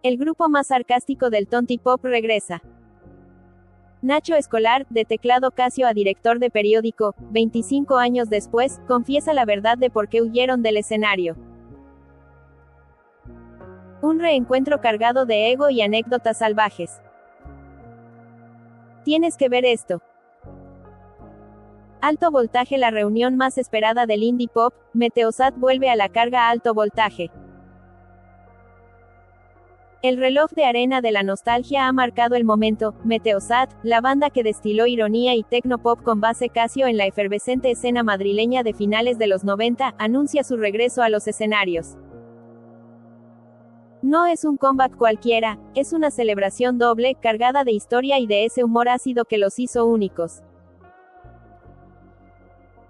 El grupo más sarcástico del Tontipop regresa. Nacho Escolar, de teclado Casio a director de periódico, 25 años después, confiesa la verdad de por qué huyeron del escenario. Un reencuentro cargado de ego y anécdotas salvajes. Tienes que ver esto. Alto voltaje. La reunión más esperada del indie pop, Meteosat vuelve a la carga alto voltaje. El reloj de arena de la nostalgia ha marcado el momento. Meteosat, la banda que destiló ironía y tecnopop con base Casio en la efervescente escena madrileña de finales de los 90, anuncia su regreso a los escenarios. No es un comeback cualquiera, es una celebración doble, cargada de historia y de ese humor ácido que los hizo únicos.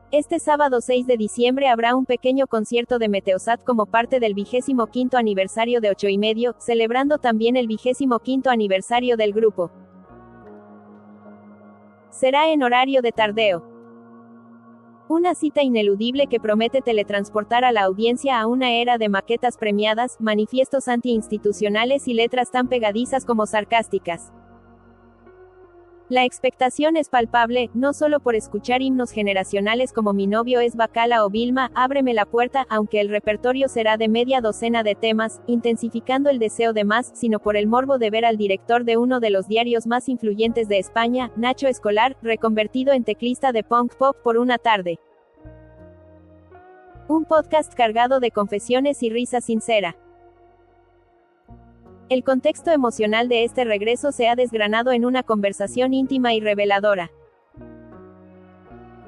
Este sábado 6 de diciembre habrá un pequeño concierto de Meteosat como parte del 25º aniversario de 8 y medio, celebrando también el 25º aniversario del grupo. Será en horario de tardeo. Una cita ineludible que promete teletransportar a la audiencia a una era de maquetas premiadas, manifiestos antiinstitucionales y letras tan pegadizas como sarcásticas. La expectación es palpable, no solo por escuchar himnos generacionales como Mi novio es Bacala o Vilma, Ábreme la puerta, aunque el repertorio será de media docena de temas, intensificando el deseo de más, sino por el morbo de ver al director de uno de los diarios más influyentes de España, Nacho Escolar, reconvertido en teclista de punk pop por una tarde. Un podcast cargado de confesiones y risa sincera. El contexto emocional de este regreso se ha desgranado en una conversación íntima y reveladora.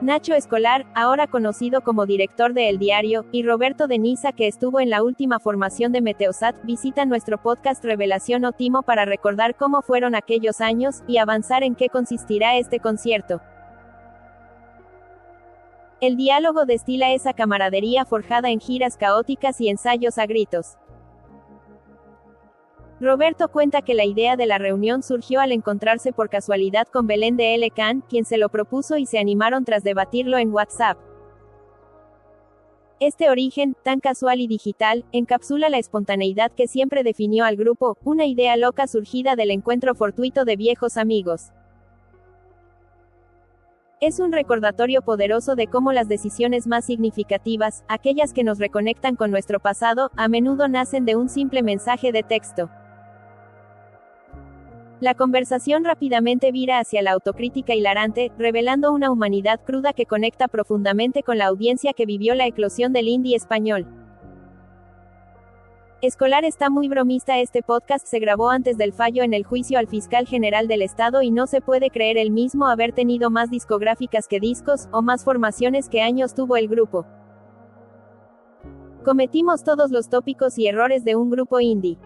Nacho Escolar, ahora conocido como director de El Diario, y Roberto de Niza, que estuvo en la última formación de Meteosat, visitan nuestro podcast Revelación o Timo para recordar cómo fueron aquellos años, y avanzar en qué consistirá este concierto. El diálogo destila esa camaradería forjada en giras caóticas y ensayos a gritos. Roberto cuenta que la idea de la reunión surgió al encontrarse por casualidad con Belén de L. Can, quien se lo propuso y se animaron tras debatirlo en WhatsApp. Este origen, tan casual y digital, encapsula la espontaneidad que siempre definió al grupo, una idea loca surgida del encuentro fortuito de viejos amigos. Es un recordatorio poderoso de cómo las decisiones más significativas, aquellas que nos reconectan con nuestro pasado, a menudo nacen de un simple mensaje de texto. La conversación rápidamente vira hacia la autocrítica hilarante, revelando una humanidad cruda que conecta profundamente con la audiencia que vivió la eclosión del indie español. Escolar está muy bromista. Este podcast se grabó antes del fallo en el juicio al fiscal general del estado y no se puede creer el mismo haber tenido más discográficas que discos, o más formaciones que años tuvo el grupo. Cometimos todos los tópicos y errores de un grupo indie.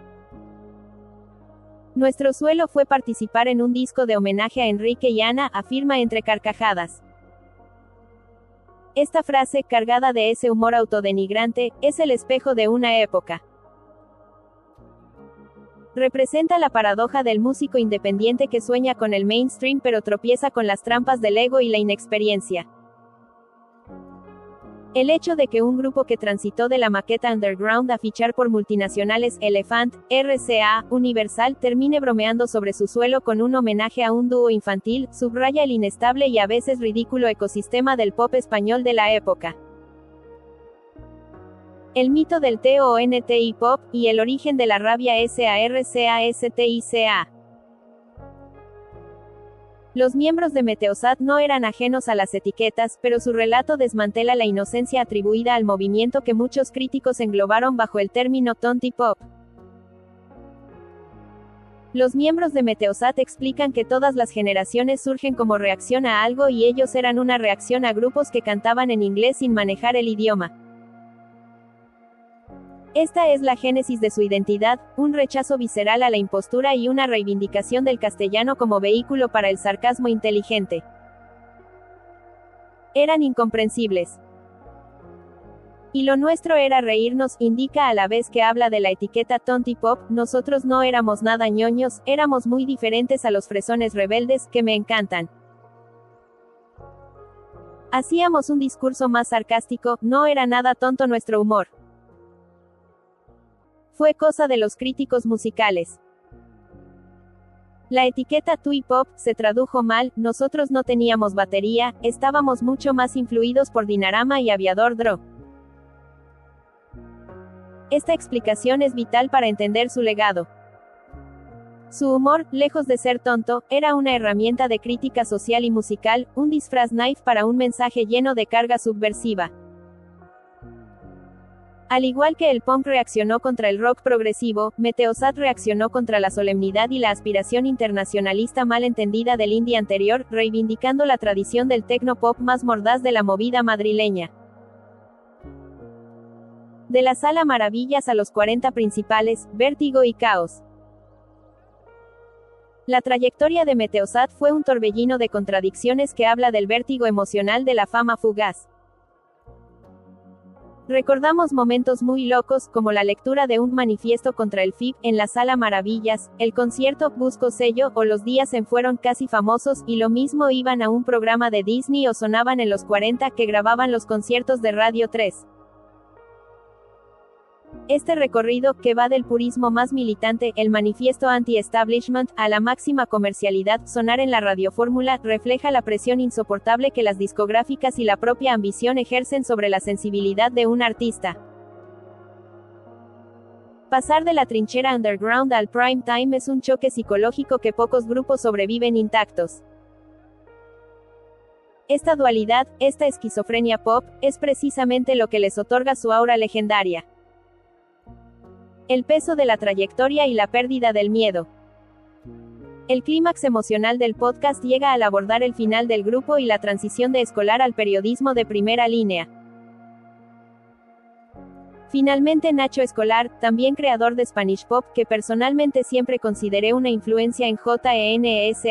Nuestro suelo fue participar en un disco de homenaje a Enrique y Ana, afirma entre carcajadas. Esta frase, cargada de ese humor autodenigrante, es el espejo de una época. Representa la paradoja del músico independiente que sueña con el mainstream pero tropieza con las trampas del ego y la inexperiencia. El hecho de que un grupo que transitó de la maqueta underground a fichar por multinacionales, Elephant, RCA, Universal, termine bromeando sobre su suelo con un homenaje a un dúo infantil, subraya el inestable y a veces ridículo ecosistema del pop español de la época. El mito del TONTI Pop, y el origen de la rabia SARCASTICA. Los miembros de Meteosat no eran ajenos a las etiquetas, pero su relato desmantela la inocencia atribuida al movimiento que muchos críticos englobaron bajo el término Tontipop. Los miembros de Meteosat explican que todas las generaciones surgen como reacción a algo y ellos eran una reacción a grupos que cantaban en inglés sin manejar el idioma. Esta es la génesis de su identidad, un rechazo visceral a la impostura y una reivindicación del castellano como vehículo para el sarcasmo inteligente. Eran incomprensibles. Y lo nuestro era reírnos, indica a la vez que habla de la etiqueta Tontipop. Nosotros no éramos nada ñoños, éramos muy diferentes a los fresones rebeldes, que me encantan. Hacíamos un discurso más sarcástico, no era nada tonto nuestro humor. Fue cosa de los críticos musicales. La etiqueta Twee Pop se tradujo mal, nosotros no teníamos batería, estábamos mucho más influidos por Dinarama y Aviador Dro. Esta explicación es vital para entender su legado. Su humor, lejos de ser tonto, era una herramienta de crítica social y musical, un disfraz naif para un mensaje lleno de carga subversiva. Al igual que el punk reaccionó contra el rock progresivo, Meteosat reaccionó contra la solemnidad y la aspiración internacionalista mal entendida del indie anterior, reivindicando la tradición del techno pop más mordaz de la movida madrileña. De la Sala Maravillas a los 40 principales, Vértigo y Caos. La trayectoria de Meteosat fue un torbellino de contradicciones que habla del vértigo emocional de la fama fugaz. Recordamos momentos muy locos, como la lectura de un manifiesto contra el FIB, en la Sala Maravillas, el concierto, Busco Sello, o los días en Fueron casi famosos, y lo mismo iban a un programa de Disney o sonaban en los 40 que grababan los conciertos de Radio 3. Este recorrido, que va del purismo más militante, el manifiesto anti-establishment, a la máxima comercialidad, sonar en la radiofórmula, refleja la presión insoportable que las discográficas y la propia ambición ejercen sobre la sensibilidad de un artista. Pasar de la trinchera underground al prime time es un choque psicológico que pocos grupos sobreviven intactos. Esta dualidad, esta esquizofrenia pop, es precisamente lo que les otorga su aura legendaria. El peso de la trayectoria y la pérdida del miedo. El clímax emocional del podcast llega al abordar el final del grupo y la transición de escolar al periodismo de primera línea. Finalmente Nacho Escolar, también creador de Spanish Pop, que personalmente siempre consideré una influencia en JNSAISPOP,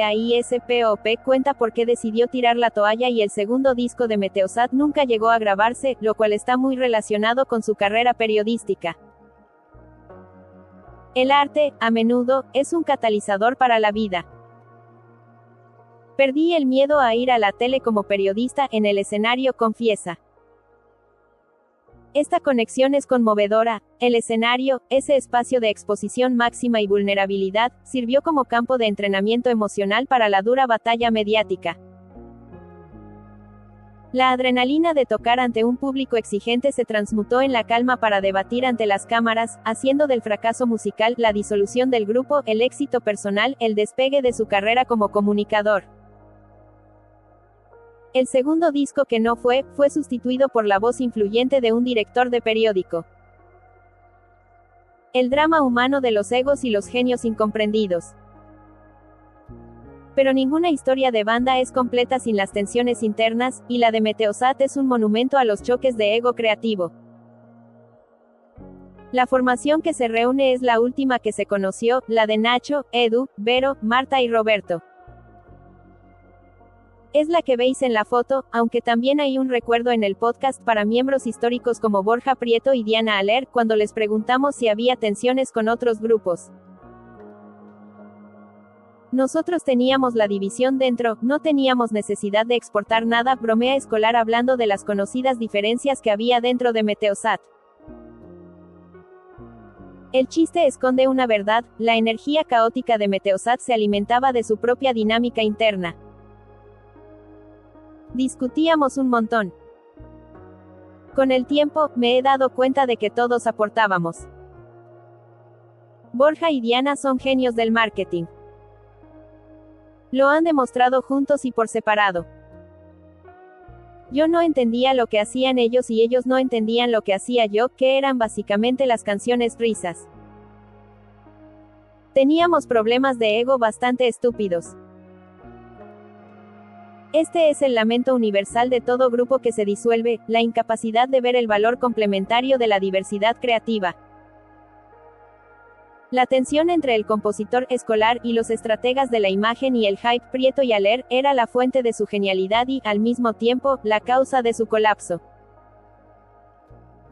cuenta por qué decidió tirar la toalla y el segundo disco de Meteosat nunca llegó a grabarse, lo cual está muy relacionado con su carrera periodística. El arte, a menudo, es un catalizador para la vida. Perdí el miedo a ir a la tele como periodista, en el escenario, confiesa. Esta conexión es conmovedora. El escenario, ese espacio de exposición máxima y vulnerabilidad, sirvió como campo de entrenamiento emocional para la dura batalla mediática. La adrenalina de tocar ante un público exigente se transmutó en la calma para debatir ante las cámaras, haciendo del fracaso musical, la disolución del grupo, el éxito personal, el despegue de su carrera como comunicador. El segundo disco que no fue sustituido por la voz influyente de un director de periódico. El drama humano de los egos y los genios incomprendidos. Pero ninguna historia de banda es completa sin las tensiones internas, y la de Meteosat es un monumento a los choques de ego creativo. La formación que se reúne es la última que se conoció, la de Nacho, Edu, Vero, Marta y Roberto. Es la que veis en la foto, aunque también hay un recuerdo en el podcast para miembros históricos como Borja Prieto y Diana Aller, cuando les preguntamos si había tensiones con otros grupos. Nosotros teníamos la división dentro, no teníamos necesidad de exportar nada, bromea Escolar hablando de las conocidas diferencias que había dentro de Meteosat. El chiste esconde una verdad, la energía caótica de Meteosat se alimentaba de su propia dinámica interna. Discutíamos un montón. Con el tiempo, me he dado cuenta de que todos aportábamos. Borja y Diana son genios del marketing. Lo han demostrado juntos y por separado. Yo no entendía lo que hacían ellos y ellos no entendían lo que hacía yo, que eran básicamente las canciones risas. Teníamos problemas de ego bastante estúpidos. Este es el lamento universal de todo grupo que se disuelve, la incapacidad de ver el valor complementario de la diversidad creativa. La tensión entre el compositor Escolar y los estrategas de la imagen y el hype Prieto y Aller era la fuente de su genialidad y, al mismo tiempo, la causa de su colapso.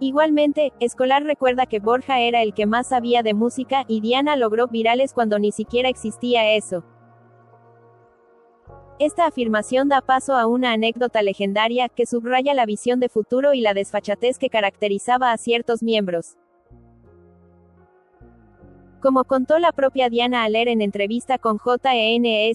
Igualmente, Escolar recuerda que Borja era el que más sabía de música, y Diana logró virales cuando ni siquiera existía eso. Esta afirmación da paso a una anécdota legendaria, que subraya la visión de futuro y la desfachatez que caracterizaba a ciertos miembros. Como contó la propia Diana Haller en entrevista con JENSAISPOP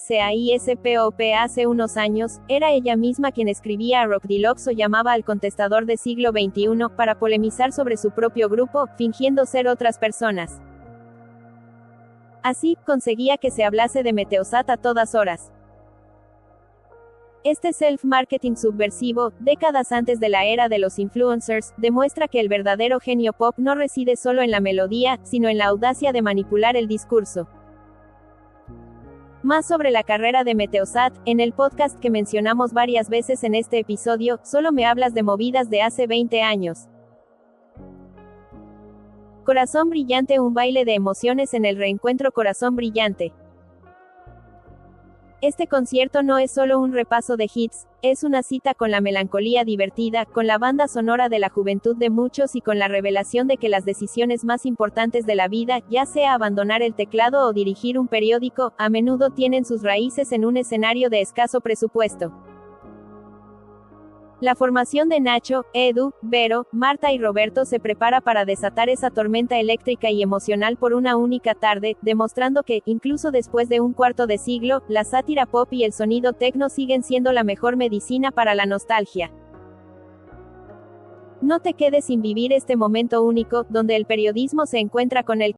hace unos años, era ella misma quien escribía a Rock Deluxe o llamaba al contestador de Siglo XXI, para polemizar sobre su propio grupo, fingiendo ser otras personas. Así, conseguía que se hablase de Meteosat a todas horas. Este self-marketing subversivo, décadas antes de la era de los influencers, demuestra que el verdadero genio pop no reside solo en la melodía, sino en la audacia de manipular el discurso. Más sobre la carrera de Meteosat, en el podcast que mencionamos varias veces en este episodio, Solo me hablas de movidas de hace 20 años. Corazón Brillante, un baile de emociones en el reencuentro Corazón Brillante. Este concierto no es solo un repaso de hits, es una cita con la melancolía divertida, con la banda sonora de la juventud de muchos y con la revelación de que las decisiones más importantes de la vida, ya sea abandonar el teclado o dirigir un periódico, a menudo tienen sus raíces en un escenario de escaso presupuesto. La formación de Nacho, Edu, Vero, Marta y Roberto se prepara para desatar esa tormenta eléctrica y emocional por una única tarde, demostrando que, incluso después de un cuarto de siglo, la sátira pop y el sonido techno siguen siendo la mejor medicina para la nostalgia. No te quedes sin vivir este momento único, donde el periodismo se encuentra con el